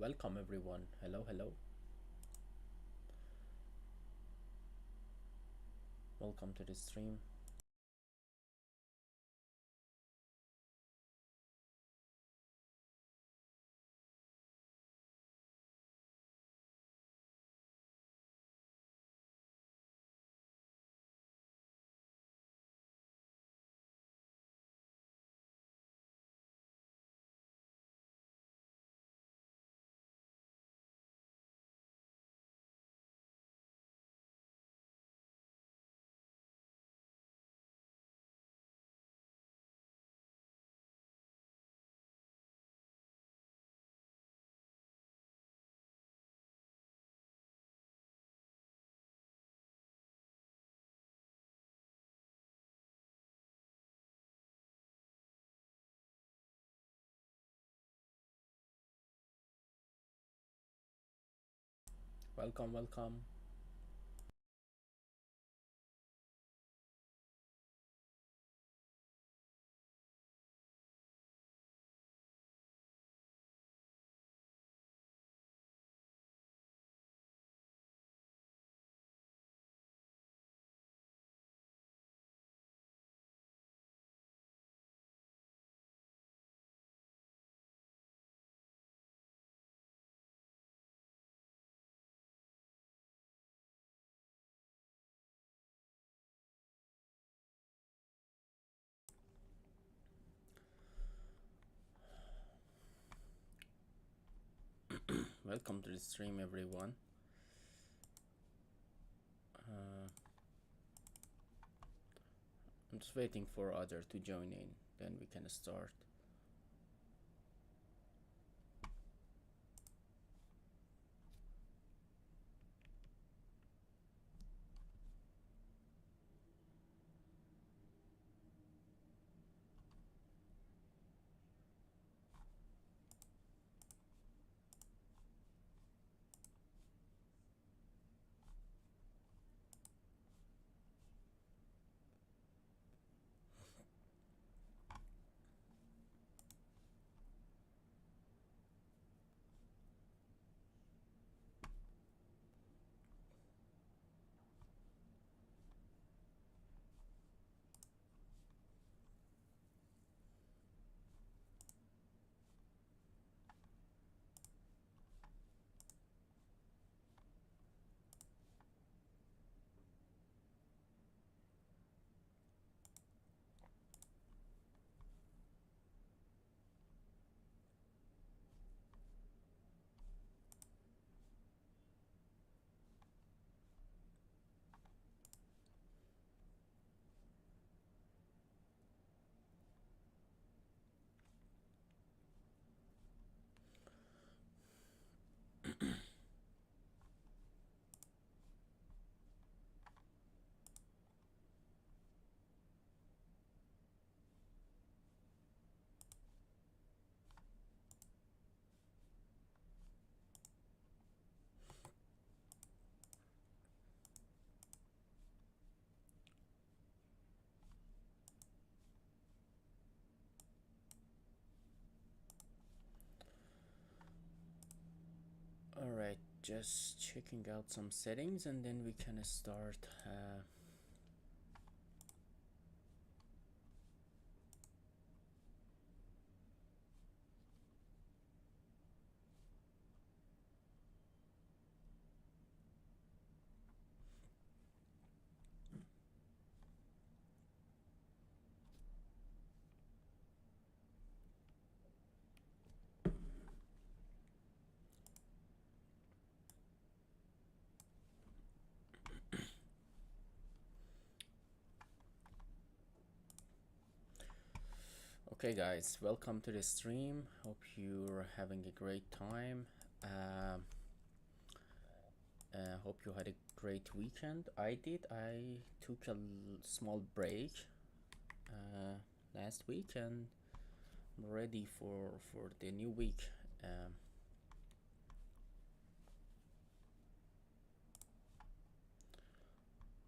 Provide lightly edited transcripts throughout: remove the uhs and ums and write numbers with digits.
Welcome everyone. Hello, hello. Welcome to the stream. Welcome, welcome. Welcome to the stream everyone. Uh, I'm just waiting for other to join in, then we can start. Alright, just checking out some settings and then we can start. Okay guys, welcome to the stream. Hope you're having a great time. Hope you had a great weekend. I did. I took a small break last week and I'm ready for the new week.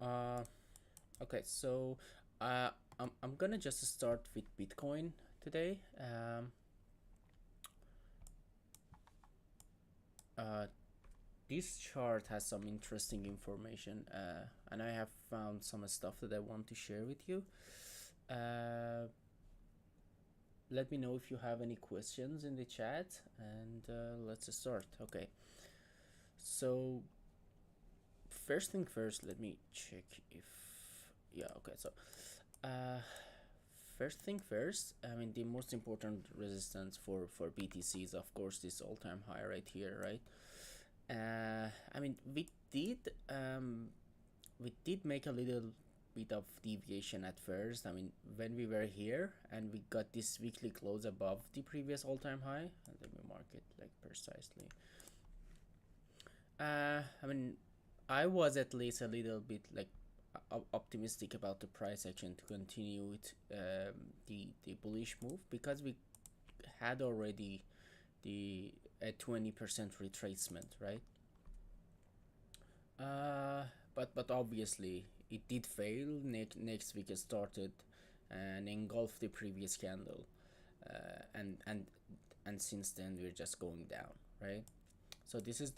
Uh, okay, so uh, I'm gonna just start with Bitcoin today. uh, this chart has some interesting information, and I have found some stuff that I want to share with you. uh, Let me know if you have any questions in the chat, and let's start. Okay, so first thing first, let me check if, yeah, okay, so uh, first thing first, I mean, the most important resistance for BTC is of course this all-time high right here, right? I mean, we did make a little bit of deviation at first. I mean, when we were here and we got this weekly close above the previous all-time high, and let me mark it like precisely. I mean, I was at least a little bit like optimistic about the price action to continue with the bullish move, because we had already the a 20% retracement, right? Uh, but obviously it did fail. Next week it started and engulfed the previous candle, and since then we're just going down, right? So this is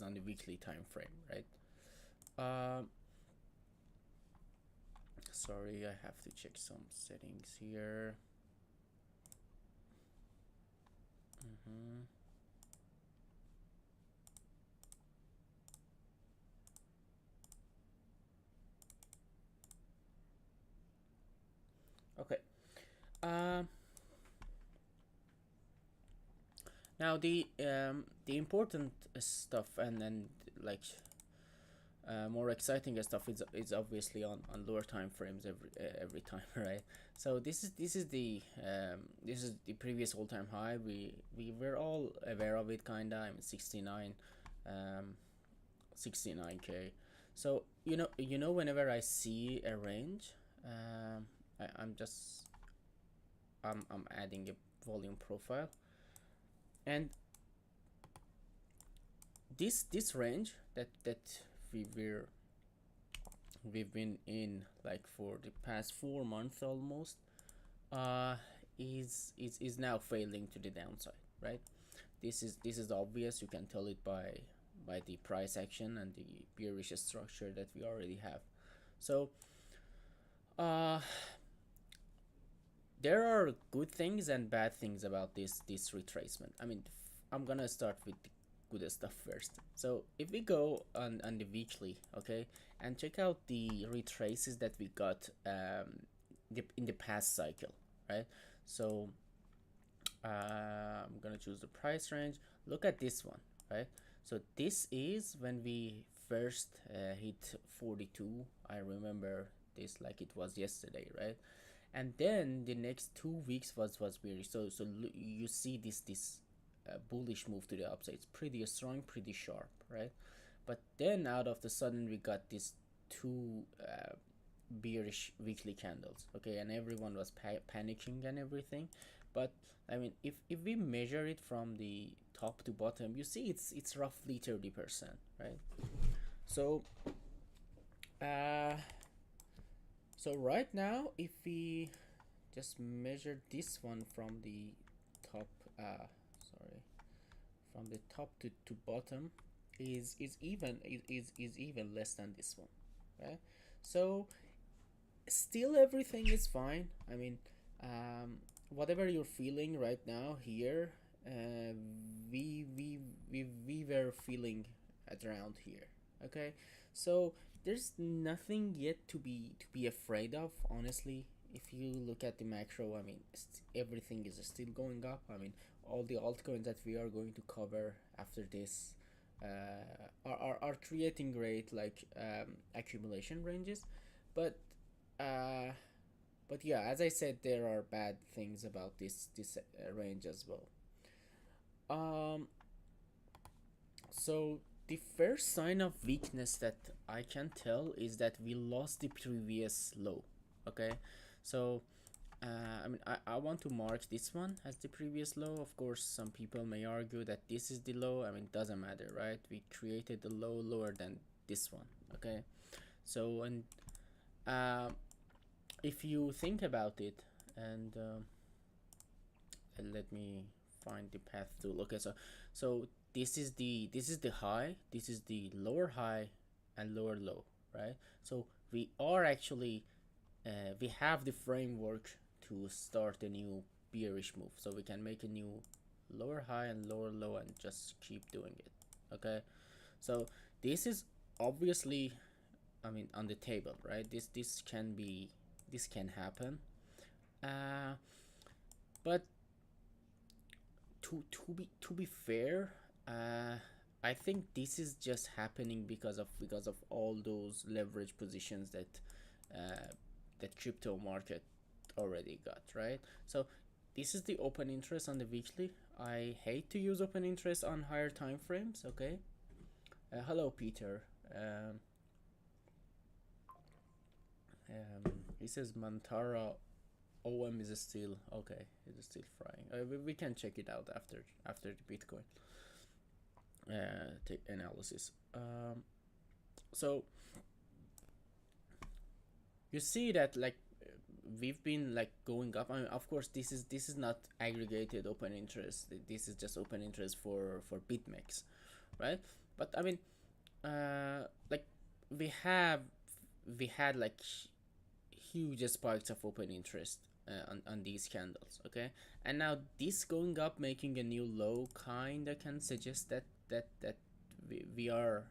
on the weekly time frame, right? Uh, Sorry, I have to check some settings here. Mm-hmm. Okay. Um. Now the important stuff, and like more exciting stuff is obviously on lower time frames every time, right? So this is the previous all time high. We were all aware of it, kinda. I'm 69, 69K. So whenever I see a range, I'm just I'm adding a volume profile, and this range that we were we've been in like for the past 4 months almost, uh is now failing to the downside, right? This is obvious. You can tell it by the price action and the bearish structure that we already have. So uh there are good things and bad things about this retracement. I mean, I'm gonna start with the good stuff first. So if we go on the weekly, okay, and check out the retraces that we got in the past cycle, right? So I'm gonna choose the price range. Look at this one, right? So this is when we first hit 42. I remember this like it was yesterday, right? And then the next 2 weeks was bearish. So you see this bullish move to the upside. It's pretty strong, pretty sharp, right? But then out of the sudden we got these two bearish weekly candles, okay, and everyone was panicking and everything. But I mean, if we measure it from the top to bottom, you see it's roughly 30%, right? So uh so right now, if we just measure this one from the top, sorry, from the top to bottom, is even less than this one, right? So still everything is fine. I mean, whatever you're feeling right now here, uh, we were feeling at around here. Okay, so there's nothing yet to be afraid of. Honestly, if you look at the macro, I mean, everything is still going up. I mean, all the altcoins that we are going to cover after this are creating great like accumulation ranges, but uh, but yeah, as I said, there are bad things about this range as well. Um, so the first sign of weakness that I can tell is that we lost the previous low. Okay, so I mean, I want to mark this one as the previous low. Of course, some people may argue that this is the low. I mean, it doesn't matter, right? We created the low lower than this one. Okay, so and uh, if you think about it, and let me find the path tool. Okay, so this is the high, this is the lower high and lower low, right? So we are actually we have the framework to start a new bearish move, so we can make a new lower high and lower low and just keep doing it. Okay, so this is obviously, I mean, on the table, right? This can be, this can happen, uh but to be fair, I think this is just happening because of all those leverage positions that crypto market already got, right? So this is the open interest on the weekly. I hate to use open interest on higher time frames. Okay. Hello, Peter. He says Mantara OM is still okay. It is still frying. We can check it out after the Bitcoin analysis. So you see that, like, we've been like going up. I mean, of course, this is not aggregated open interest. This is just open interest for BitMEX, right? But I mean, like, we have we had like huge spikes of open interest on these candles. Okay, and now this going up, making a new low, kind of can suggest that we are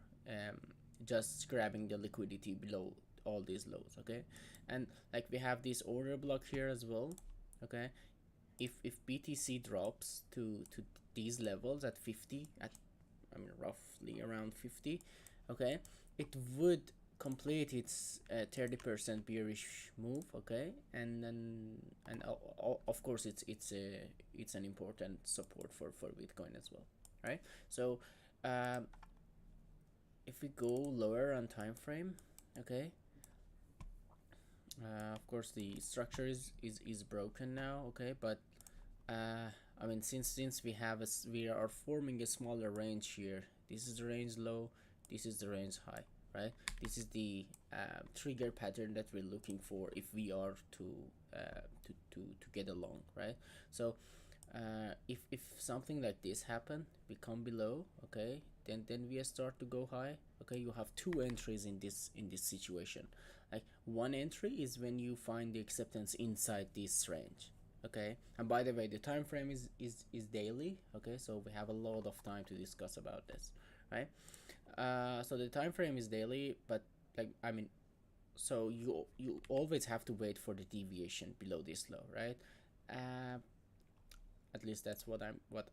just grabbing the liquidity below all these lows. Okay, and like we have this order block here as well. Okay, if BTC drops to these levels at 50, at, I mean, roughly around 50, okay, it would complete its 30% bearish move. Okay, and then, and of course it's an important support for Bitcoin as well, right? So um, if we go lower on time frame, okay, of course the structure is broken now. Okay, but I mean, since we are forming a smaller range here. This is the range low, this is the range high, right? This is the trigger pattern that we're looking for if we are to get along, right? So if something like this happen, we come below, okay, then we start to go high. Okay, you have two entries in this situation. Like, one entry is when you find the acceptance inside this range. Okay, and by the way, the time frame is daily. Okay, so we have a lot of time to discuss about this, right? So the time frame is daily, but, like, I mean, so you always have to wait for the deviation below this low, right? uh, at least that's what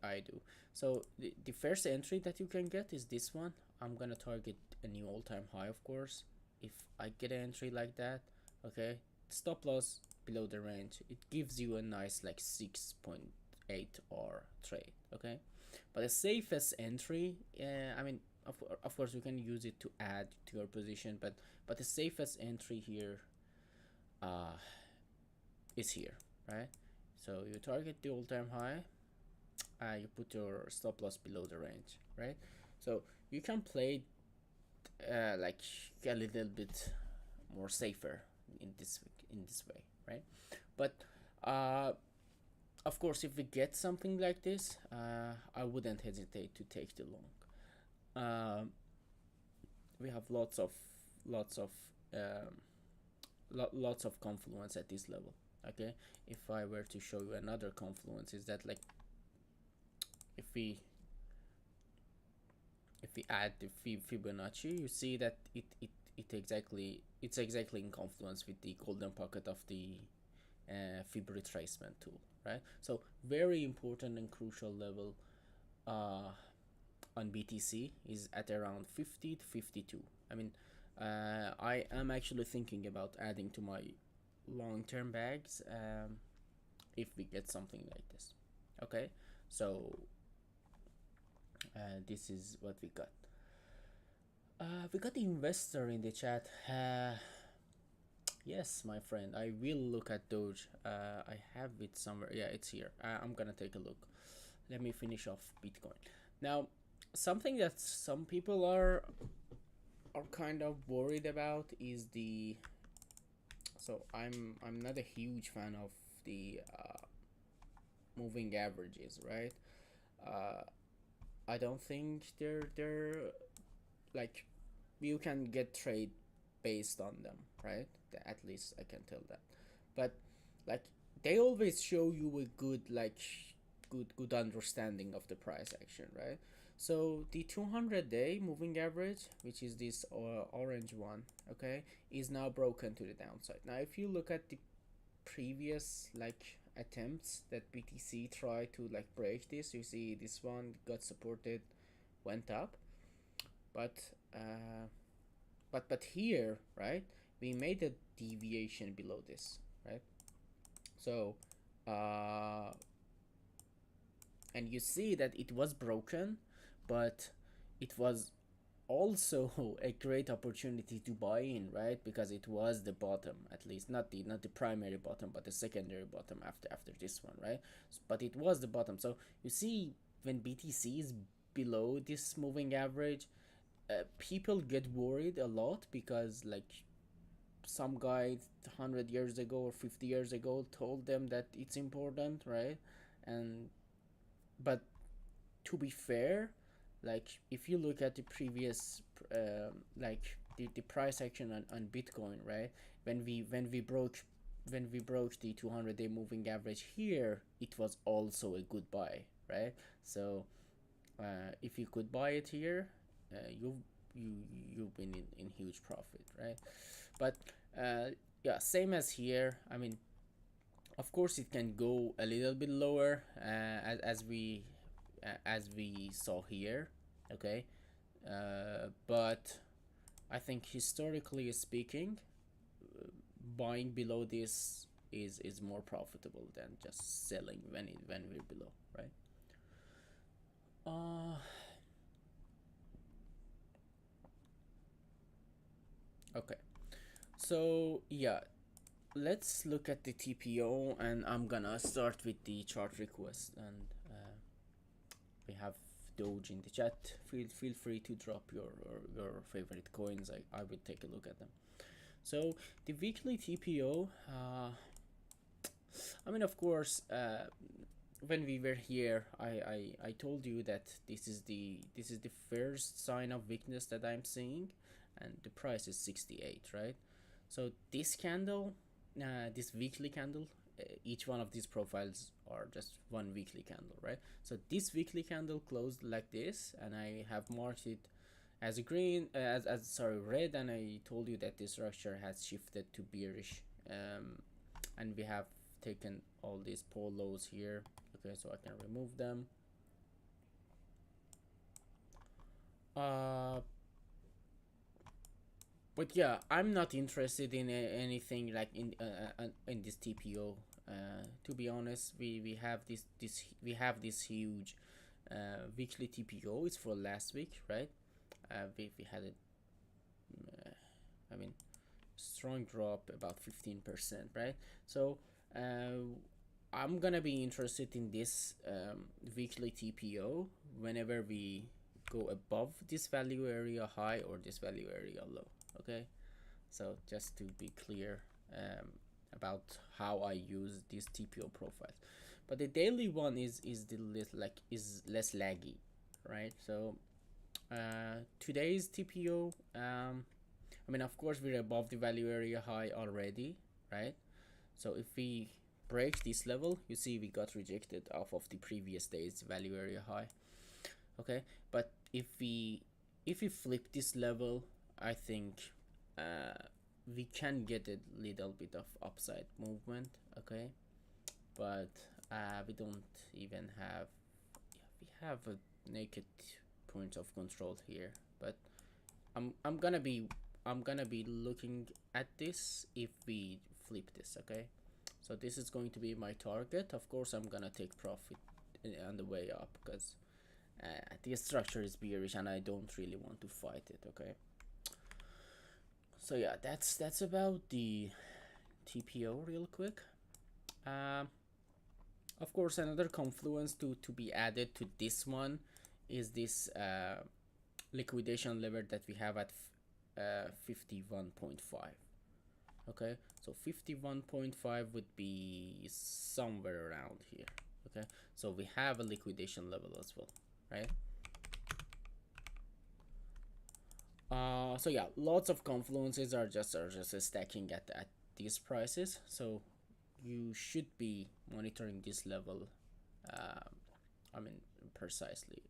I do. So the first entry that you can get is this one. I'm gonna target a new all-time high, of course. If I get an entry like that, okay, stop loss below the range, it gives you a nice like 6.8 R trade. Okay, but the safest entry, I mean, of course you can use it to add to your position, but the safest entry here uh is here, right? So you target the all-time high, you put your stop loss below the range, right? So you can play like a little bit more safer in this way, right? But uh, of course, if we get something like this, I wouldn't hesitate to take the long. We have lots of um, lots of confluence at this level. Okay, if I were to show you another confluence, is that, like, if we add the Fibonacci, you see that it's exactly in confluence with the golden pocket of the Fib retracement tool, right? So very important and crucial level on BTC is at around 50 to 52. I mean, I am actually thinking about adding to my long-term bags if we get something like this. Okay, so this is what we got. We got the investor in the chat. Yes, my friend, I will look at Doge. I have it somewhere. Yeah, it's here. I'm gonna take a look. Let me finish off Bitcoin. Now, something that some people are kind of worried about is the. So I'm not a huge fan of the moving averages, right? uh, I don't think they're like you can get trade based on them, right? At least I can tell that. But like they always show you a good good understanding of the price action, right? So the 200-day moving average, which is this orange one, okay, is now broken to the downside. Now if you look at the previous attempts that BTC tried to break this, you see this one got supported, went up, but uh, but here, right, we made a deviation below this, right? So uh, and you see that it was broken, but it was also a great opportunity to buy in, right? Because it was the bottom, at least not the primary bottom, but the secondary bottom after this one, right? But it was the bottom. So you see, when BTC is below this moving average, people get worried a lot because some guy 100 years ago or 50 years ago told them that it's important, right? And but to be fair, if you look at the previous the price action on Bitcoin, right? When we broke the 200-day moving average here, it was also a good buy, right? So if you could buy it here, you you've been in huge profit, right? But yeah, same as here. I mean, of course, it can go a little bit lower, as we saw here, okay. But I think historically speaking, buying below this is more profitable than just selling when we're below, right? Uh, okay. So yeah, let's look at the TPO, and I'm gonna start with the chart request, and we have Doge in the chat. Feel free to drop your favorite coins. I will take a look at them. So the weekly TPO, I mean, of course, when we were here, I told you that this is the first sign of weakness that I'm seeing, and the price is 68, right? So this candle, this weekly candle, each one of these profiles are just one weekly candle, right? So this weekly candle closed like this, and I have marked it as a green, as sorry, red, and I told you that this structure has shifted to bearish, and we have taken all these polos here. Okay, so I can remove them. But yeah, I'm not interested in anything in this TPO. To be honest, we have this huge weekly TPO. It's for last week, right? We had a, I mean, strong drop about 15%, right? So I'm gonna be interested in this weekly TPO whenever we go above this value area high or this value area low. Okay, so just to be clear about how I use these TPO profiles. But the daily one is less laggy, right? So today's TPO, I mean, of course we're above the value area high already, right? So if we break this level, you see we got rejected off of the previous day's value area high. Okay, but if we flip this level, I think we can get a little bit of upside movement. Okay, but we don't even have, yeah, we have a naked point of control here. But I'm gonna be looking at this if we flip this. Okay, so this is going to be my target. Of course, I'm gonna take profit on the way up because the structure is bearish and I don't really want to fight it. Okay, so yeah, that's about the TPO real quick. Of course, another confluence to be added to this one is this liquidation lever that we have at 51.5. Okay, so 51.5 would be somewhere around here. Okay, so we have a liquidation level as well, right? So yeah, lots of confluences are just stacking at these prices. So you should be monitoring this level. Uh, I mean precisely.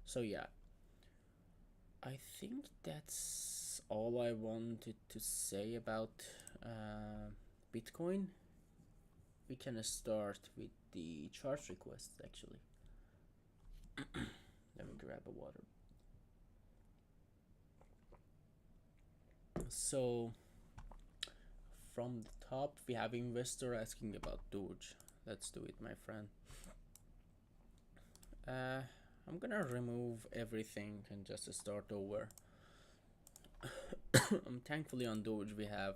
So yeah, I think that's all I wanted to say about Bitcoin. We can start with the chart requests actually. Let me grab a water. So from the top, we have investor asking about Doge. Let's do it, my friend. Uh, I'm gonna remove everything and just start over. Thankfully on Doge we have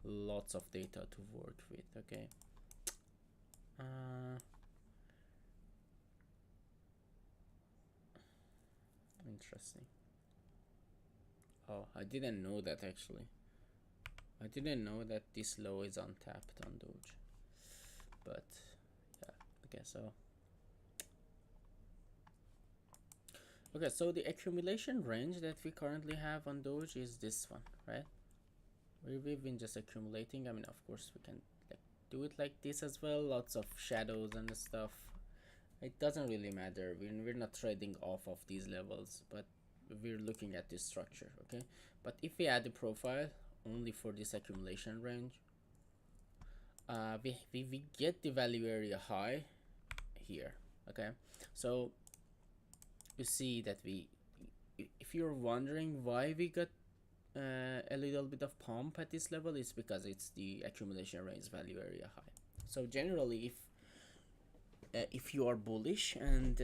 lots of data to work with. Okay. Uh, Interesting. Oh, I didn't know that actually. I didn't know that this low is untapped on Doge. But yeah, okay, so okay, so the accumulation range that we currently have on Doge is this one, right? We've been just accumulating. I mean, of course, we can like do it like this as well. Lots of shadows and stuff. It doesn't really matter. We're not trading off of these levels, but we're looking at this structure, okay? But if we add the profile only for this accumulation range, we get the value area high here, okay? So you see that if you're wondering why we got a little bit of pump at this level, it's because it's the accumulation range value area high. So generally, if you are bullish and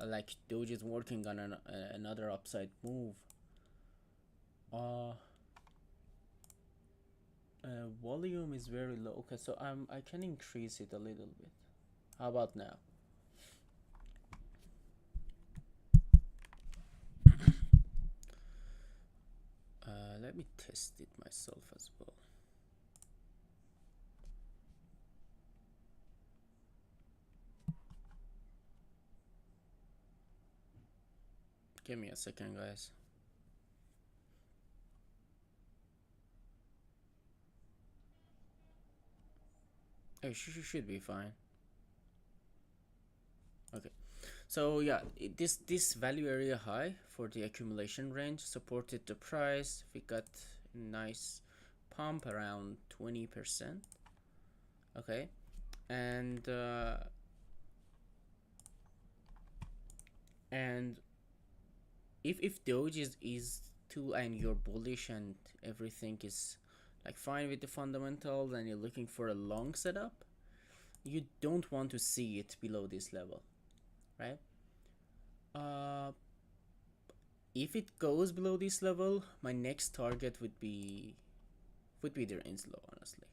like Doge is working on another upside move, uh, volume is very low. Okay, so I can increase it a little bit. How about now? Let me test it myself as well. Give me a second, guys. It should be fine. Okay. So yeah, this value area high for the accumulation range supported the price. We got nice pump around 20%. Okay, and and if Doge is too and you're bullish and everything is like fine with the fundamentals and you're looking for a long setup, you don't want to see it below this level, right? Uh, if it goes below this level, my next target would be the range low, honestly.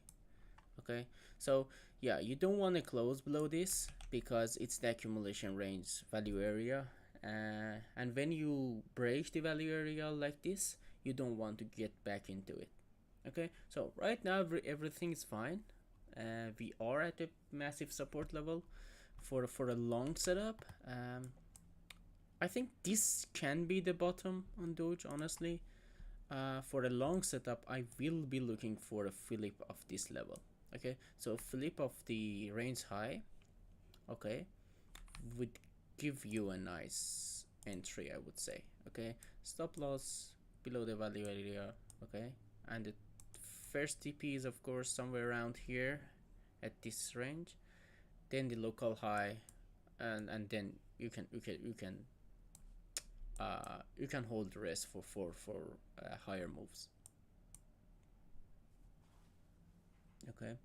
Okay, so yeah, you don't want to close below this because it's the accumulation range value area, and when you break the value area like this, you don't want to get back into it. Okay, so right now everything is fine. We are at a massive support level for a long setup. I think this can be the bottom on Doge, honestly. For a long setup, I will be looking for a flip of this level. Okay, so flip of the range high, okay, would give you a nice entry, I would say. Okay, stop loss below the value area. Okay, and the first TP is of course somewhere around here at this range. Then the local high, and then you can hold the rest for higher moves. Okay.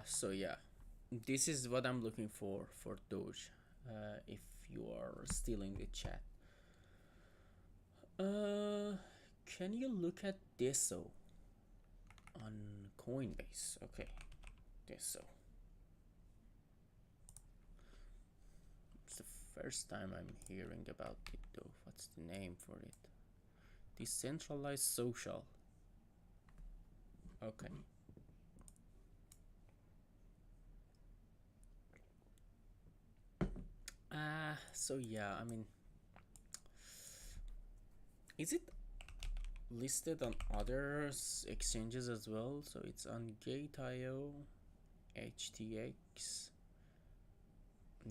So yeah, this is what I'm looking for Doge. If you are still in the chat, uh, can you look at Deso on Coinbase? Okay, Deso. It's the first time I'm hearing about it though. What's the name for it? Decentralized social. Okay. So yeah, I mean, is it listed on other exchanges as well? So it's on Gate.io, HTX.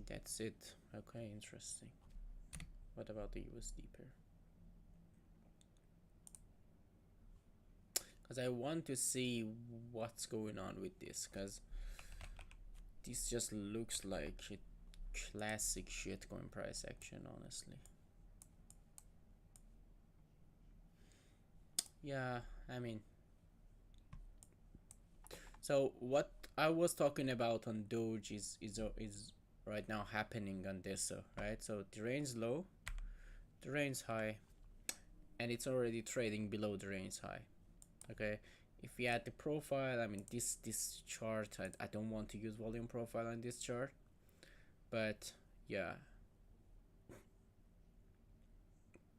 That's it. Okay, interesting. What about the USD pair? Because I want to see what's going on with this, because this just looks like a classic shitcoin price action, honestly. Yeah, I mean, so what I was talking about on Doge is right now happening on this, right? So the range low, the range high, and it's already trading below the range high. Okay, if we add the profile, I mean this chart, I don't want to use volume profile on this chart, but yeah,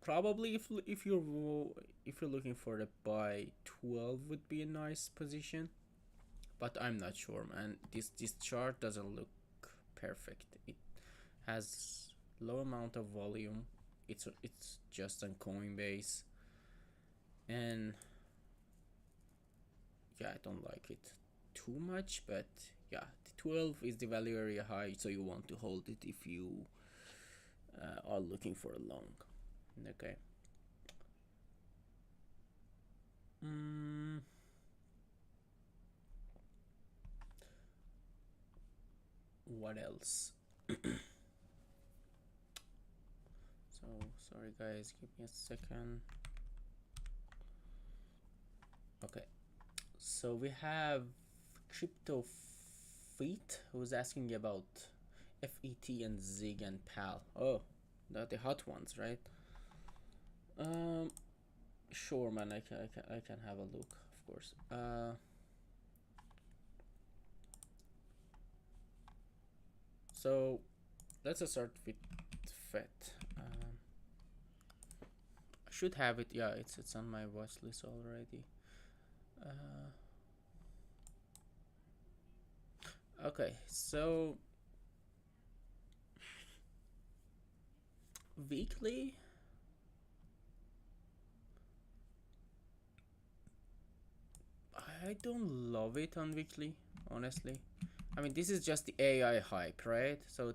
probably if you're looking for the buy, 12 would be a nice position, but I'm not sure, man. This chart doesn't look perfect. It has low amount of volume. It's just on Coinbase, and yeah, I don't like it too much, but yeah, the 12 is the value area high, so you want to hold it if you are looking for a long. Okay. What else? So sorry guys, give me a second. Okay, so we have Crypto Feet who's asking about FET and Zig and PAL. Oh, the hot ones, right? Um, sure, man. I can have a look, of course. So let's start with FET. I should have it. Yeah, it's on my watch list already. Okay, so weekly. I don't love it on weekly, honestly. I mean, this is just the AI hype, right? So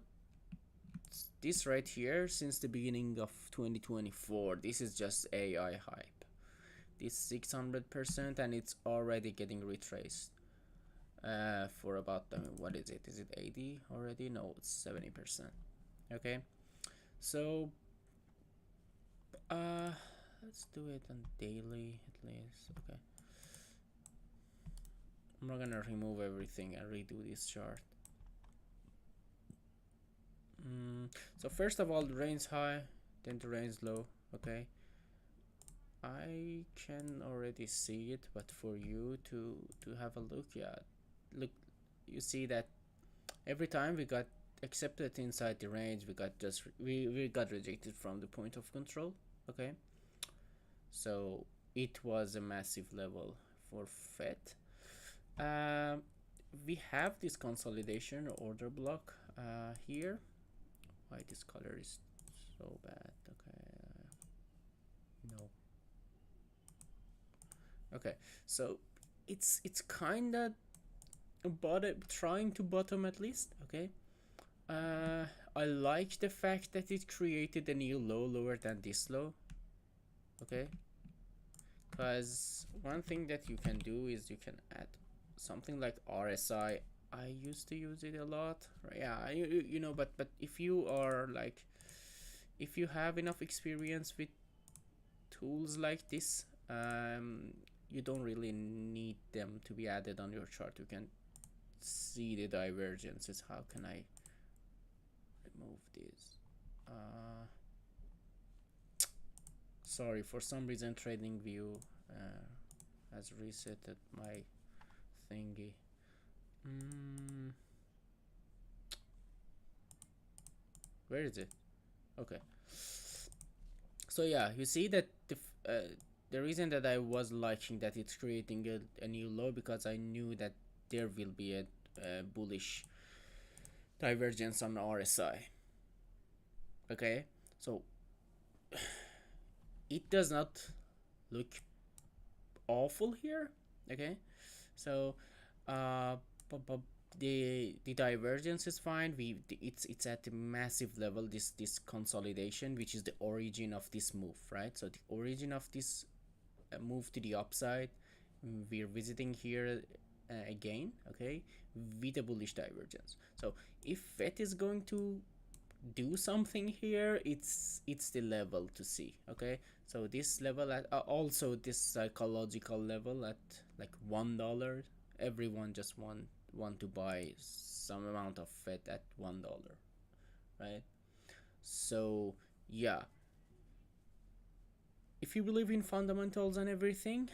this right here, since the beginning of 2024, this is just AI hype. This 600%, and it's already getting retraced. For about, I mean, what is it? Is it 80 already? No, it's 70%. Okay, so let's do it on daily at least. Okay, I'm not gonna remove everything and redo this chart. So first of all, the range high, then the range low. Okay, I can already see it, but for you to have a look, yeah, look, you see that every time we got accepted inside the range, we got rejected from the point of control. Okay, so it was a massive level for FET. Um, we have this consolidation order block here. Why this color is so bad? Okay, no. Okay, so it's kind of trying to bottom at least. Okay, I like the fact that it created a new low lower than this low. Okay, because one thing that you can do is you can add something like RSI. I used to use it a lot. Yeah, you know, but if you are like, if you have enough experience with tools like this, you don't really need them to be added on your chart. You can see the divergences. How can I remove this? Sorry, for some reason TradingView has resetted my thingy. Where is it? Okay, so yeah, you see that the reason that I was liking that it's creating a new low, because I knew that there will be a bullish divergence on RSI. Okay, so it does not look awful here. Okay, so uh the divergence is fine. It's at a massive level, this consolidation, which is the origin of this move, right? So the origin of this move to the upside, we're visiting here again, okay, with a bullish divergence. So if Fed is going to do something here, it's the level to see. Okay, so this level at also this psychological level at like $1, everyone just want to buy some amount of Fed at $1, right? So yeah, if you believe in fundamentals and everything,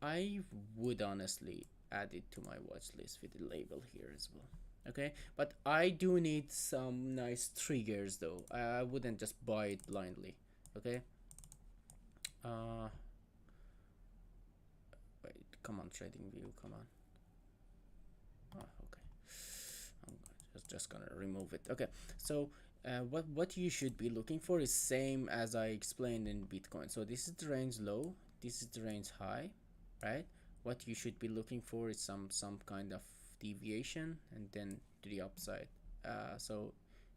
I would honestly add it to my watch list with the label here as well. Okay, but I do need some nice triggers though. I wouldn't just buy it blindly. Okay. Uh, wait, come on, trading view, come on. Oh, okay. I'm just gonna remove it. Okay, so what you should be looking for is same as I explained in Bitcoin. So this is the range low, this is the range high, right? What you should be looking for is some kind of deviation and then to the upside. So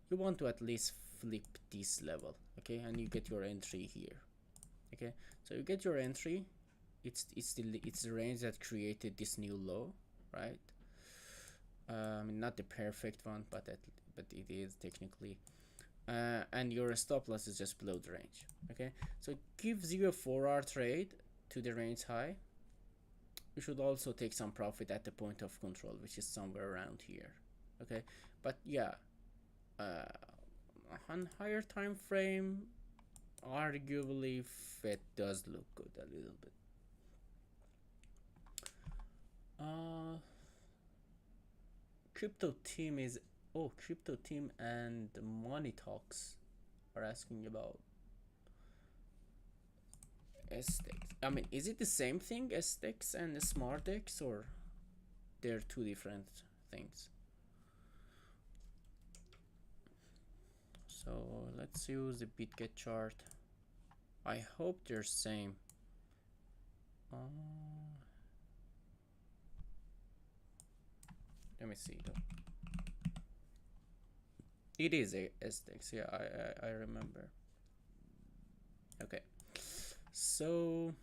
you want to at least flip this level, okay, and you get your entry here. Okay, so you get your entry. It's the range that created this new low, right? Not the perfect one, but it is technically. And your stop loss is just below the range. Okay, so it gives you a 4-hour trade to the range high. You should also take some profit at the point of control, which is somewhere around here. Okay, but yeah, on higher time frame, arguably Fed does look good a little bit. Crypto team is Crypto team and Money Talks are asking about STX. I mean, is it the same thing, STX and SmartX, or they're two different things? So let's use the BitGet chart. I hope they're same. Let me see though. It is a STX. Yeah, I remember. Okay, so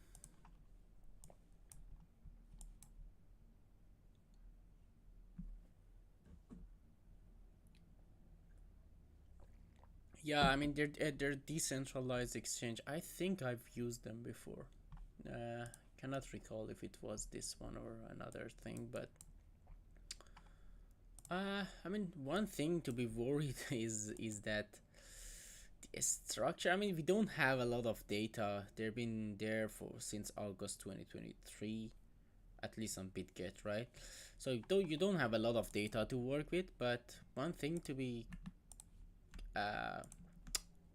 yeah, I mean they're decentralized exchange. I think I've used them before. Cannot recall if it was this one or another thing, but I mean one thing to be worried is that the structure. I mean we don't have a lot of data. They've been there for since August 2023, at least on BitGet, right? So though you don't have a lot of data to work with, but one thing to be uh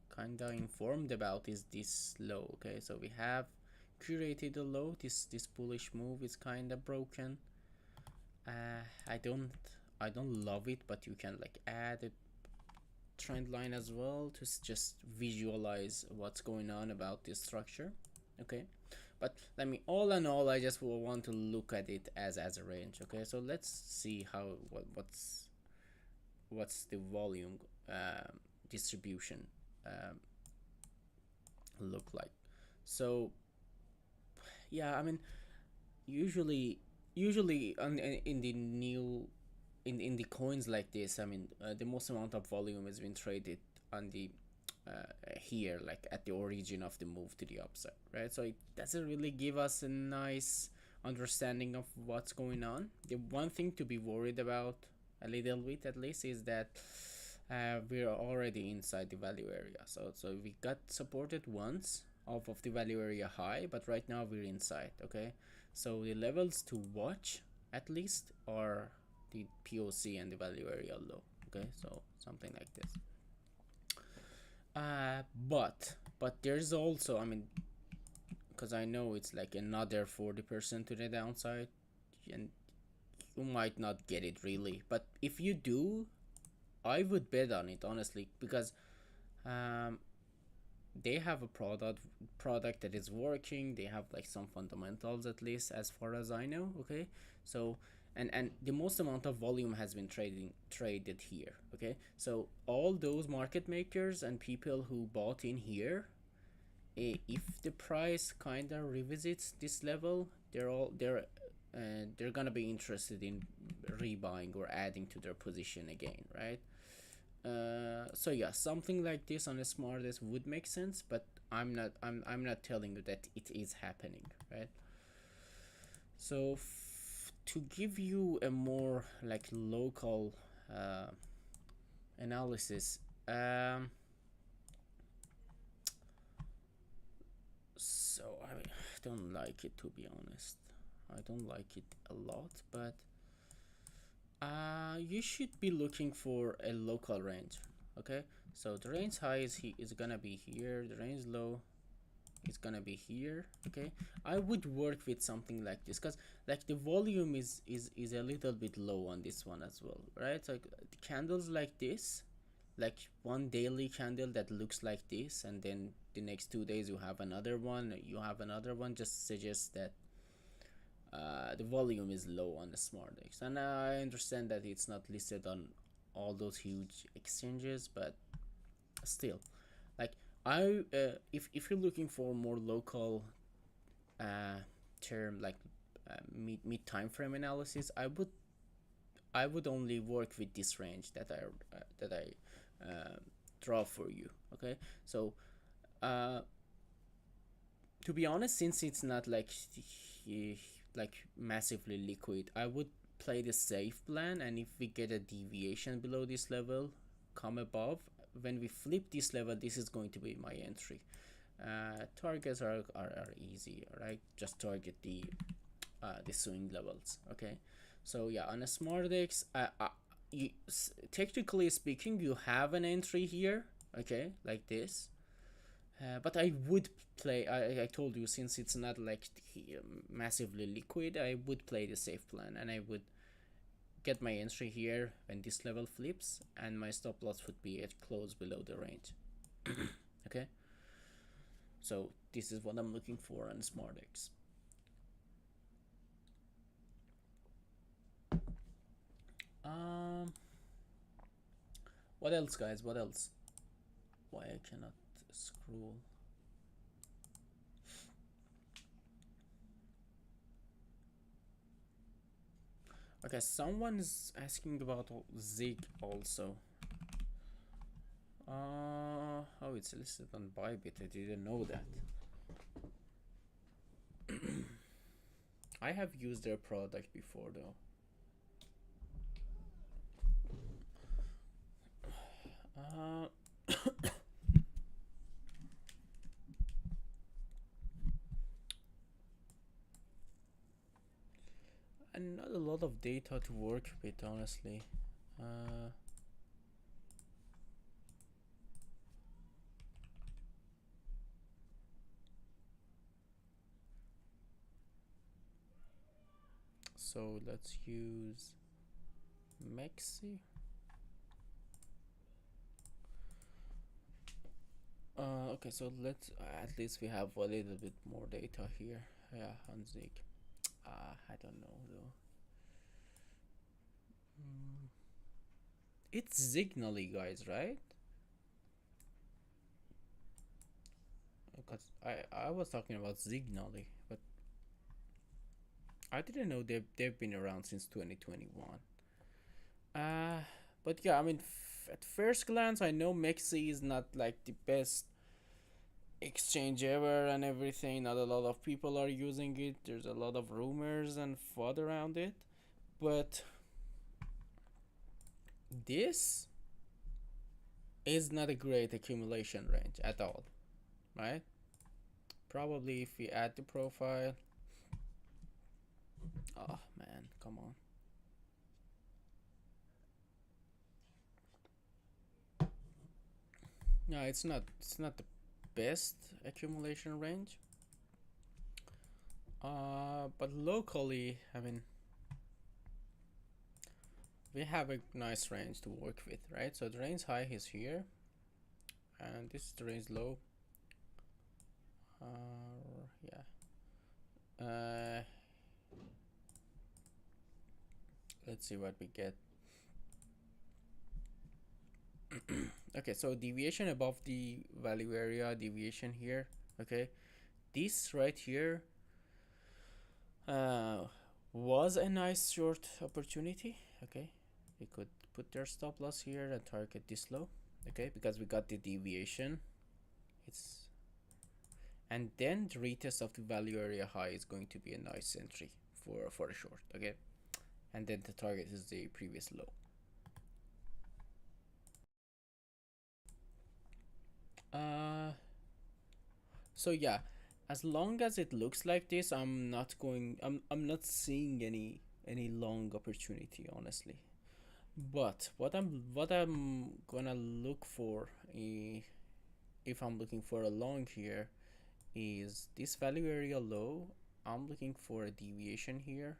kind of informed about is this low. Okay, so we have created a low. This bullish move is kind of broken. I don't love it, but you can like add a trend line as well to just visualize what's going on about this structure. Okay, but let me, all in all, I just want to look at it as a range. Okay, so let's see how what's the volume distribution um, look like. So yeah, I mean usually in the new in the coins like this, I mean the most amount of volume has been traded on the here, like at the origin of the move to the upside, right? So it doesn't really give us a nice understanding of what's going on. The one thing to be worried about a little bit at least is that we're already inside the value area. So we got supported once off of the value area high, but right now we're inside. Okay, so the levels to watch at least are the POC and the value area low. Okay, so something like this. But there's also, I mean, because I know it's like another 40% to the downside, and you might not get it really. But if you do, I would bet on it honestly, because um, they have a product that is working. They have like some fundamentals, at least as far as I know. Okay, so and the most amount of volume has been traded here. Okay, so all those market makers and people who bought in here, if the price kind of revisits this level, they're gonna be interested in rebuying or adding to their position again, right? So yeah, something like this on a SmartDesk would make sense, but I'm not telling you that it is happening, right? So to give you a more like local uh, analysis, so I don't like it, to be honest. I don't like it a lot, but you should be looking for a local range. Okay, so the range high is gonna be here. The range low is gonna be here. Okay, I would work with something like this because like the volume is a little bit low on this one as well, right? So candles like this, like one daily candle that looks like this, and then the next 2 days you have another one, just suggests that the volume is low on the SmartDex. And I understand that it's not listed on all those huge exchanges, but still, like if you're looking for more local uh, term, like mid time frame analysis, I would only work with this range that I draw for you. Okay, so uh, to be honest, since it's not like massively liquid, I would play the safe plan, and if we get a deviation below this level, come above. When we flip this level, this is going to be my entry. Targets are easy, right? Just target the swing levels. Okay, so yeah, on a SmartDex, technically speaking, you have an entry here. Okay, like this, but I would play. I told you, since it's not like massively liquid, I would play the safe plan, and I would get my entry here when this level flips, and my stop loss would be at close below the range. Okay, so this is what I'm looking for on SmartDex. Um, what else, guys? What else? Why I cannot scroll? Okay, someone is asking about Zig also. Oh, it's listed on Bybit. I didn't know that. I have used their product before though. Uh, and not a lot of data to work with, honestly. Uh, so let's use Mexi. Okay, so let's at least we have a little bit more data here. Yeah, on Zig. I don't know though. Mm, it's Zignally, guys, right? Because I was talking about Zignally, but I didn't know they've been around since 2021. Uh, but yeah, I mean, at first glance, I know Mexi is not like the best exchange ever and everything. Not a lot of people are using it. There's a lot of rumors and FUD around it, but this is not a great accumulation range at all, right? Probably if we add the profile. Oh man, come on. No, it's not the best accumulation range. But locally, I mean, we have a nice range to work with, right? So the range high is here. and this is the range low. Yeah. Let's see what we get. Okay, so deviation above the value area, deviation here. Okay, this right here was a nice short opportunity. Okay, we could put their stop loss here and target this low. Okay, because we got the deviation. It's and then the retest of the value area high is going to be a nice entry for a short. Okay, and then the target is the previous low. So yeah, as long as it looks like this, I'm not seeing any long opportunity, honestly. But what I'm gonna look for, if I'm looking for a long here, is this value area low. I'm looking for a deviation here.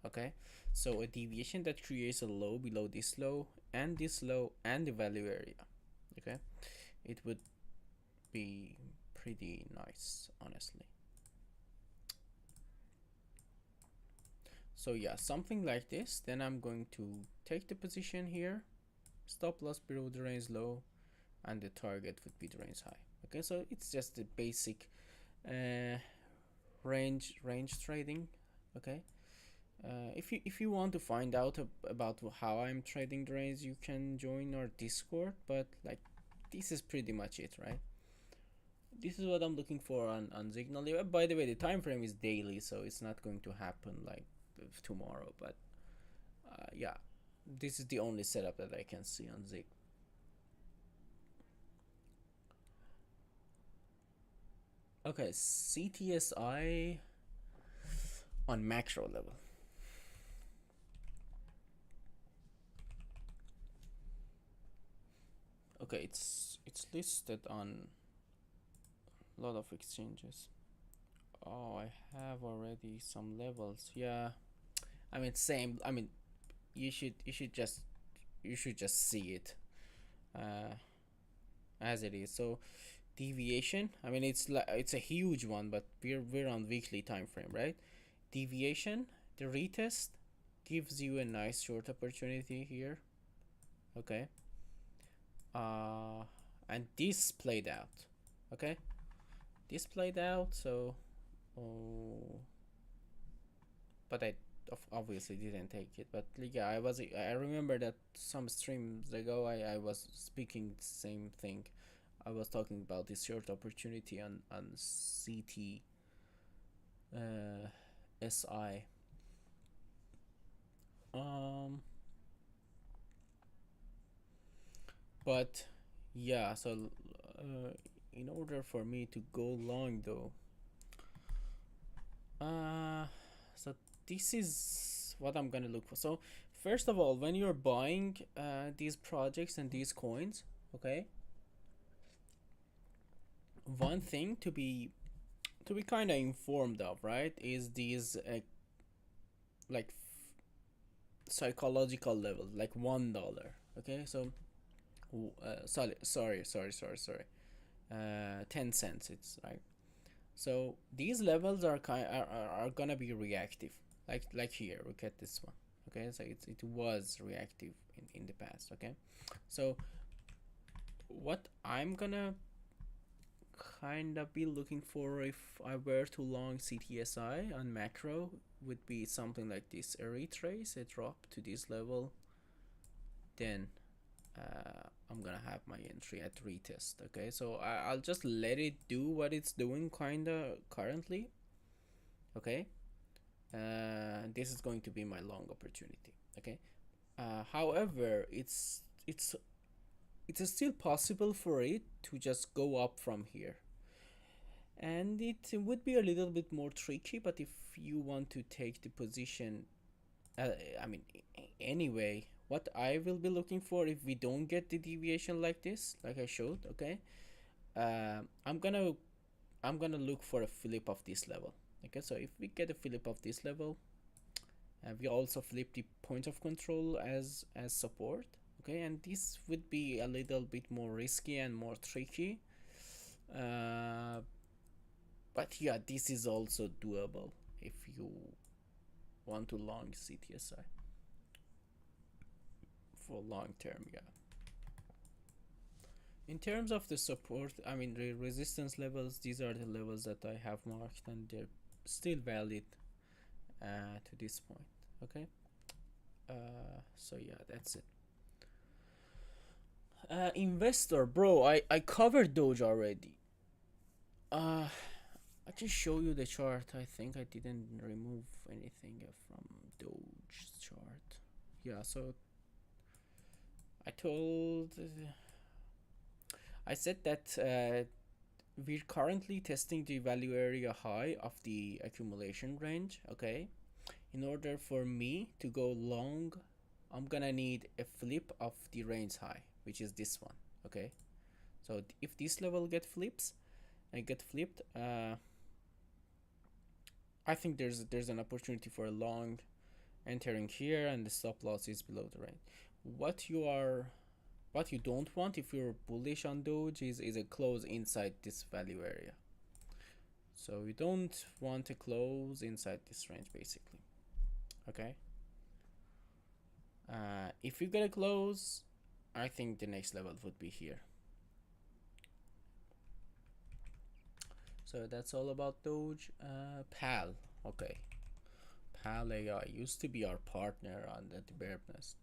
Okay, so a deviation that creates a low below this low and this low and the value area. Okay, it would be pretty nice, honestly. So yeah, something like this. Then I'm going to take the position here, stop loss below the range low, and the target would be the range high. Okay, so it's just the basic uh, range trading. Okay, if you want to find out about how I'm trading the range, you can join our Discord. But like, this is pretty much it, right? This is what I'm looking for on Signal. By the way, the time frame is daily, so it's not going to happen like tomorrow. But yeah, this is the only setup that I can see on Zig. Okay, CTSI on macro level. Okay, it's listed on a lot of exchanges. Oh, I have already some levels. Yeah, I mean same. I mean, you should just see it uh, as it is. So deviation. I mean, it's a huge one, but we're on weekly time frame, right? Deviation. The retest gives you a nice short opportunity here. Okay. Uh, and this played out. Okay, this played out. So, oh, but I obviously didn't take it. But yeah, I remember that some streams ago I was speaking the same thing. I was talking about this short opportunity on CT SI. Um, but yeah, so in order for me to go long though, so this is what I'm gonna look for. So first of all, when you're buying these projects and these coins, okay, one thing to be kind of informed of, right, is these like psychological levels, like $1. Okay, so sorry, 10 cents. It's right. So these levels are gonna be reactive, like here. Look at this one. Okay, so it was reactive in the past. Okay, so what I'm gonna kind of be looking for if I were to long CTSI on macro would be something like this: a retrace, a drop to this level, then I'm gonna have my entry at retest. Okay, so I'll just let it do what it's doing kinda currently. Okay, this is going to be my long opportunity. Okay, however, it's still possible for it to just go up from here, and it would be a little bit more tricky. But if you want to take the position, I mean, anyway, what I will be looking for if we don't get the deviation like this, like I showed, okay, uh, I'm gonna I'm gonna look for a flip of this level. Okay, so if we get a flip of this level, we also flip the point of control as support. Okay, and this would be a little bit more risky and more tricky, uh, but yeah, this is also doable if you want to long CTSI for long term. Yeah, in terms of the support, I mean the resistance levels, these are the levels that I have marked and they're still valid to this point. Okay, so yeah, that's it. Investor, bro, I covered Doge already. I just show you the chart. I think I didn't remove anything from Doge's chart. Yeah, so I told, I said that we're currently testing the value area high of the accumulation range. Okay, in order for me to go long, I'm gonna need a flip of the range high, which is this one. Okay, so if this level get flipped, I think there's an opportunity for a long entering here, and the stop loss is below the range. What you are, what you don't want if you're bullish on Doge is a close inside this value area. So you don't want to close inside this range basically. Okay. If you get a close, I think the next level would be here. So that's all about Doge. PAL. Okay. PAL AI used to be our partner on the Bear Nest.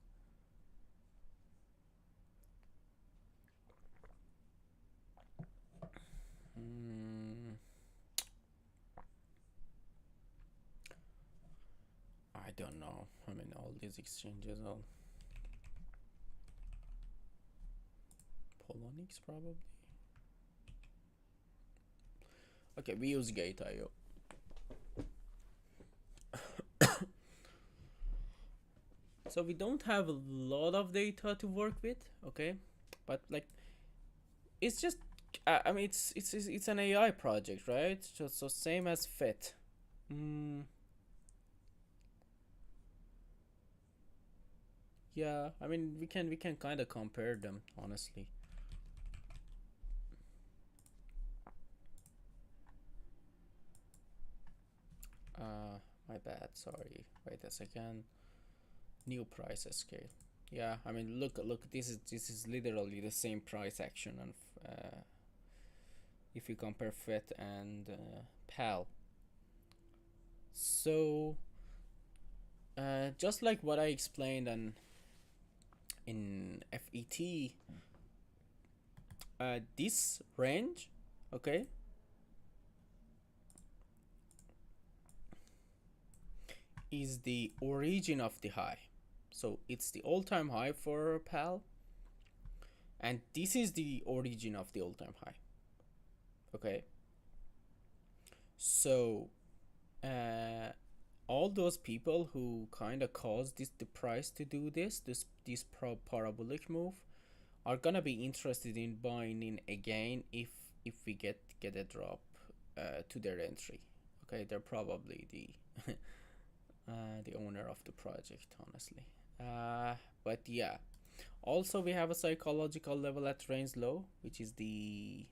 I don't know. I mean, all these exchanges, all Polonix probably. Okay, we use Gate.io. So we don't have a lot of data to work with, okay, but like it's just I mean it's an AI project, right? So same as FET. Yeah, I mean we can kind of compare them honestly. My bad. Sorry. Wait a second. New price scale. Yeah, I mean look. This is literally the same price action, and if you compare FET and PAL. So just like what I explained on in FET, this range, okay, is the origin of the high. So it's the all-time high for PAL, and this is the origin of the all-time high. Okay. So all those people who kind of caused the price to do this parabolic move are gonna be interested in buying in again if we get a drop to their entry. Okay, they're probably the owner of the project, honestly. But yeah, also we have a psychological level at range low, which is the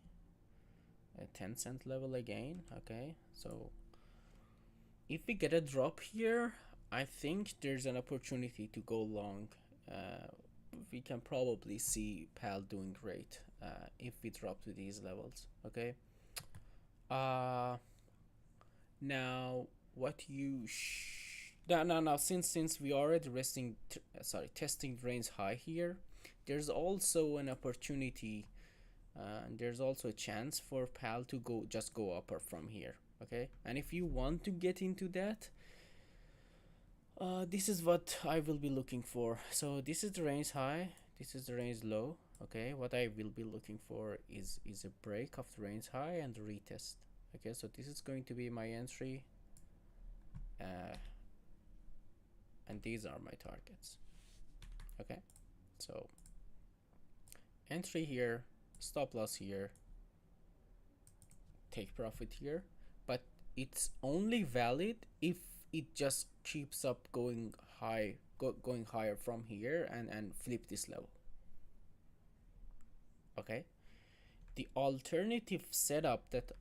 10-cent level again. Okay, so if we get a drop here, I think there's an opportunity to go long. We can probably see PAL doing great if we drop to these levels. Okay. Now what you now since we already testing range high here, there's also an opportunity. There's also a chance for PAL to go up or from here. Okay, and if you want to get into that, this is what I will be looking for. So this is the range high, this is the range low. Okay, what I will be looking for is a break of the range high and retest. Okay, so this is going to be my entry, and these are my targets. Okay, so entry here, stop loss here, take profit here, but it's only valid if it just keeps up going high, going higher from here and flip this level. Okay, the alternative setup that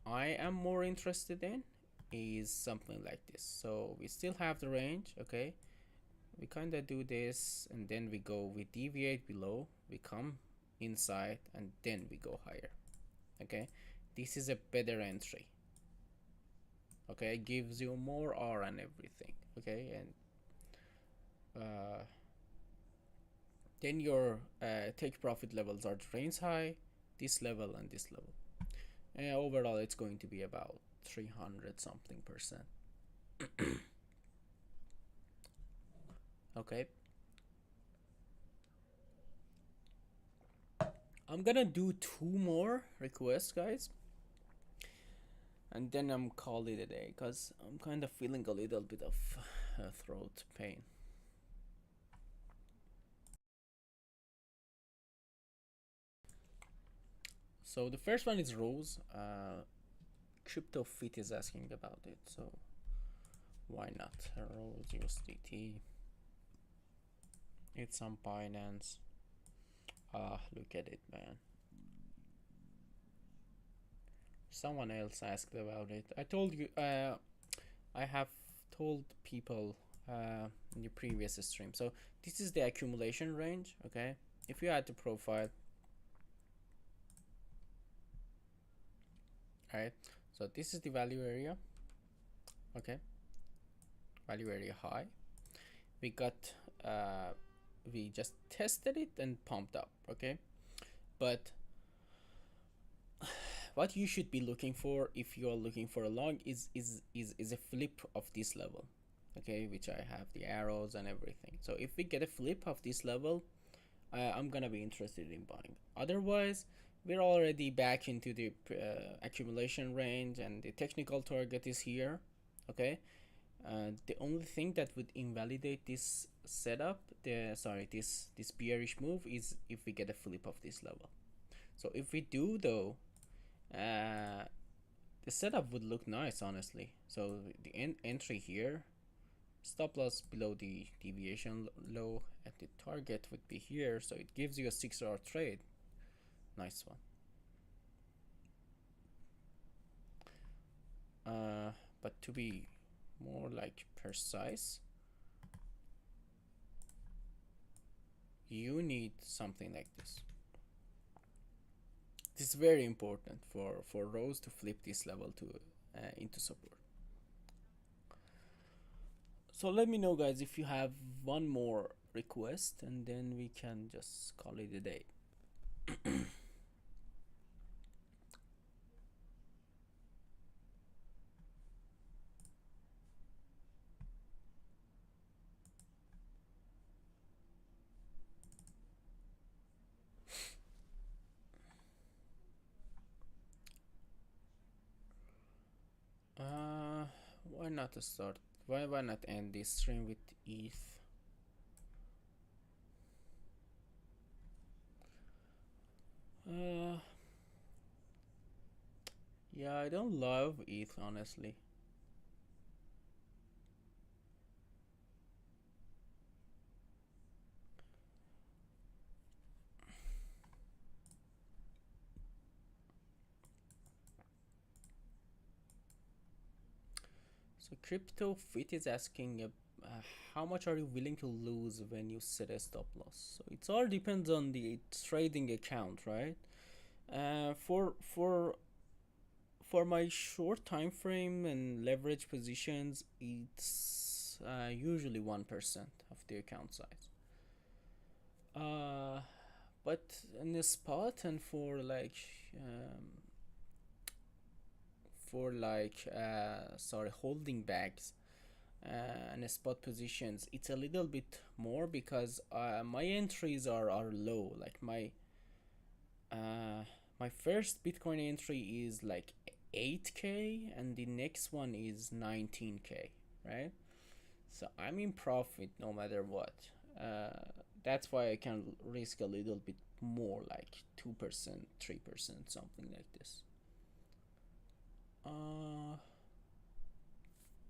I am more interested in is something like this. So we still have the range. Okay, we kind of do this, and then we deviate below, we come inside, and then we go higher. Okay, this is a better entry. Okay, it gives you more R and everything. Okay, and then your take profit levels are range high, this level and this level, and overall it's going to be about 300 something percent. Okay, I'm gonna do two more requests, guys, and then I'm call it a day because I'm kind of feeling a little bit of throat pain. So the first one is Rose. Crypto Fit is asking about it, so why not? Rose USDT. It's on Binance. Ah, look at it, man. Someone else asked about it. I told you. I have told people in the previous stream. So this is the accumulation range. Okay, if you add the profile, all right. So this is the value area. Okay, value area high. We got we just tested it and pumped up. Okay, but what you should be looking for if you are looking for a long is a flip of this level. Okay, which I have the arrows and everything. So if we get a flip of this level, I'm gonna be interested in buying. Otherwise, we're already back into the accumulation range, and the technical target is here. Okay, the only thing that would invalidate this setup, this bearish move, is if we get a flip of this level. So if we do though, the setup would look nice, honestly. So the entry here, stop loss below the deviation low, and the target would be here, so it gives you a 6-hour trade. Nice one. But to be more like precise, you need something like this. This is very important for Rose to flip this level to into support. So let me know, guys, if you have one more request, and then we can just call it a day. Why not start? Why not end this stream with ETH? Uh, yeah, I don't love ETH, honestly. So Crypto Fit is asking, how much are you willing to lose when you set a stop loss? So it all depends on the trading account, right? For my short time frame and leverage positions, it's usually 1% of the account size. Uh, but in the spot and for like sorry, holding bags and spot positions, it's a little bit more because my entries are low. Like uh, my first Bitcoin entry is like 8K, and the next one is 19K, right? So I'm in profit no matter what. That's why I can risk a little bit more, like 2%, 3%, something like this. Uh,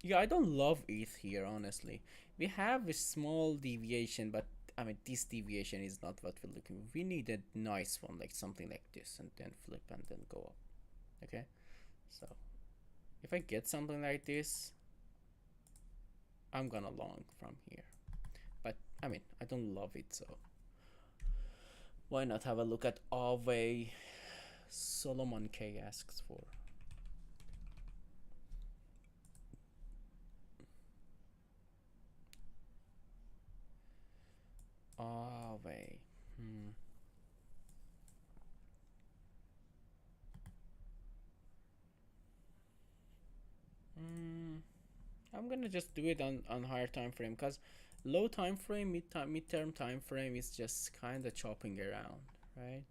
yeah, I don't love ETH here, honestly. We have a small deviation, but I mean, this deviation is not what we're looking for. We need a nice one, like something like this, and then flip and then go up. Okay, so if I get something like this, I'm gonna long from here. But I mean, I don't love it, so why not have a look at Aave? Solomon K asks for. Aave. I'm gonna just do it on higher time frame, because low time frame, midterm time frame is just kind of chopping around, right?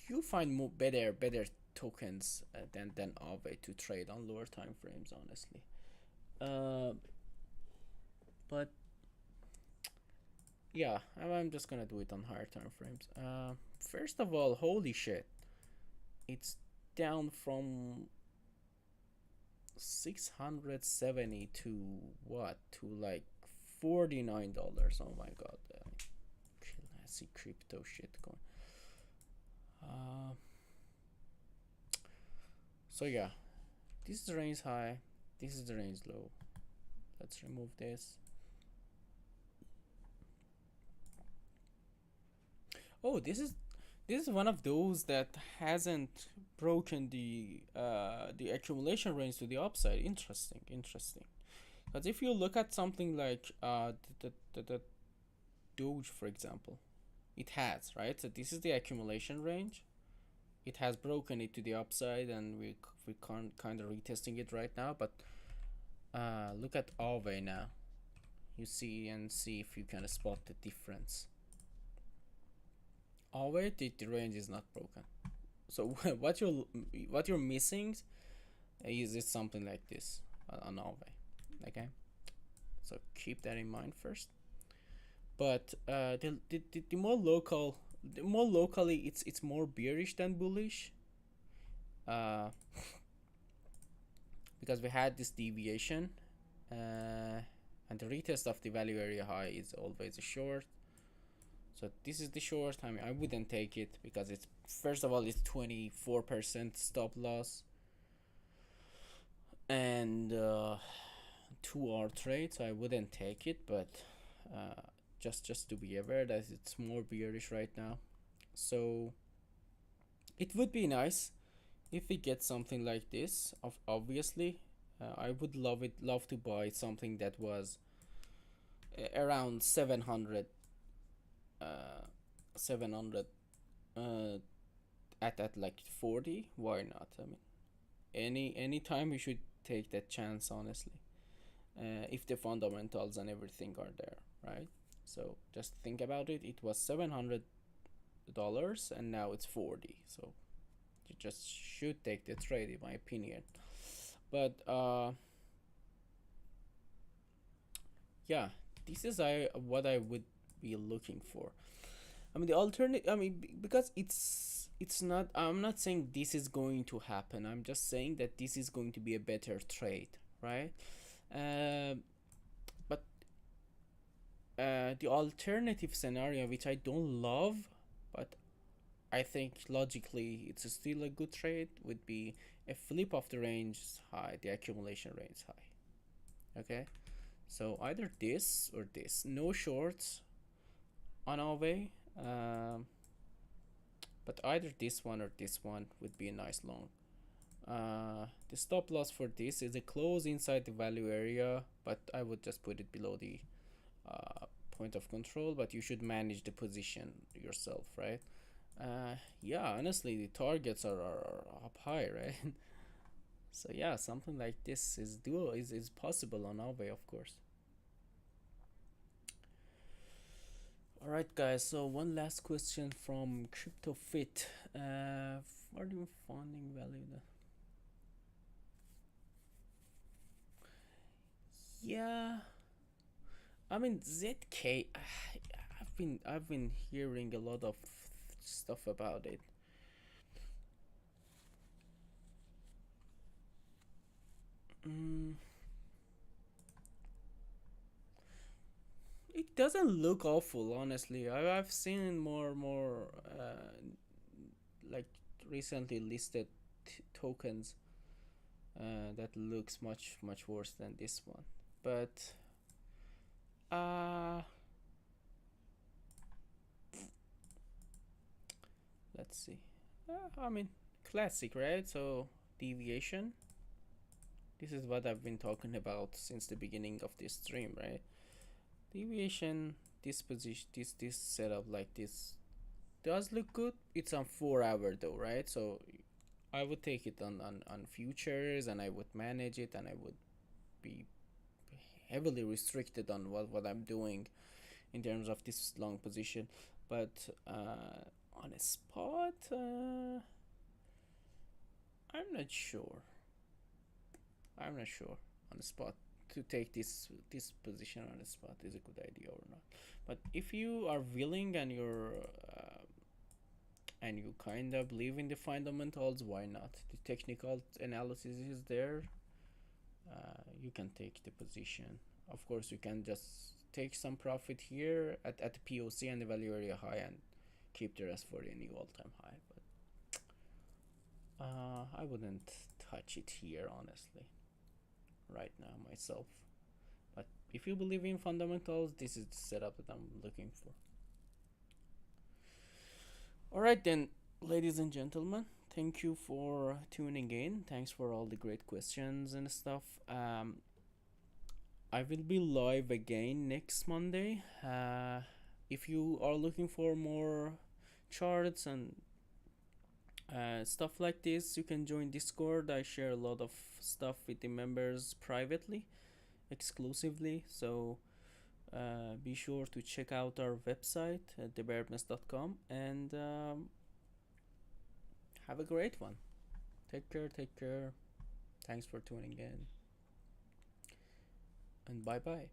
You find more better tokens than Aave to trade on lower time frames, honestly. Uh, but yeah, I'm just gonna do it on higher time frames. First of all, holy shit, it's down from 670 to what, to like $49. Oh my god, I see crypto shit going. So yeah, this is the range high, this is the range low. Let's remove this. Oh, this is one of those that hasn't broken the accumulation range to the upside. Interesting. Because if you look at something like the Doge, for example, it has, right. So this is the accumulation range. It has broken it to the upside, and we can't kind of retesting it right now. But look at Aave now. You see and see if you can spot the difference. Aave, the range is not broken. So what you're missing is it something like this on Aave, okay? So keep that in mind first. But the more local, the more locally, it's more bearish than bullish. Uh, because we had this deviation, and the retest of the value area high is always a short. So this is the short. I mean, I wouldn't take it because it's, first of all, it's 24% stop loss, and 2 hour trade, so I wouldn't take it. But just to be aware that it's more bearish right now. So it would be nice if we get something like this. Obviously, I would love to buy something that was around 700 700 at like 40. Why not? I mean, any time you should take that chance, honestly. If the fundamentals and everything are there, right? So just think about it. It was $700 and now it's 40. So you just should take the trade, in my opinion. But yeah, this is what I would be looking for. I mean, the alternate. I mean, because it's not. I'm not saying this is going to happen. I'm just saying that this is going to be a better trade, right? But the alternative scenario, which I don't love, but I think logically it's still a good trade, would be a flip of the range high, the accumulation range high. Okay, so either this or this. No shorts on Aave. But either this one or this one would be a nice long. The stop loss for this is a close inside the value area, but I would just put it below the point of control. But you should manage the position yourself, right? Yeah, honestly, the targets are up high, right? So yeah, something like this is possible on Aave, of course. Alright guys, so one last question from CryptoFit. Volume funding value. Yeah, I mean ZK. I've been hearing a lot of stuff about it. It doesn't look awful, honestly. I've seen more like recently listed tokens that looks much worse than this one. But uh let's see. I mean, classic, right? So deviation. This is what I've been talking about since the beginning of this stream, right? Deviation. This position, this setup like this does look good. It's on 4 hour though, right? So I would take it on futures, and I would manage it, and I would be heavily restricted on what I'm doing in terms of this long position. But on a spot, I'm not sure. I'm not sure on the spot to take this position on the spot is a good idea or not. But if you are willing and you kind of believe in the fundamentals, why not? The technical analysis is there. You can take the position. Of course, you can just take some profit here at the POC and the value area high, and keep the rest for the new all-time high. But I wouldn't touch it here, honestly, right now myself. But if you believe in fundamentals, this is the setup that I'm looking for. All right then, ladies and gentlemen, thank you for tuning in. Thanks for all the great questions and stuff. I will be live again next Monday. If you are looking for more charts and stuff like this, you can join Discord. I share a lot of stuff with the members privately, exclusively. So be sure to check out our website at thebearmess.com, and have a great one. Take care, take care. Thanks for tuning in, and bye bye.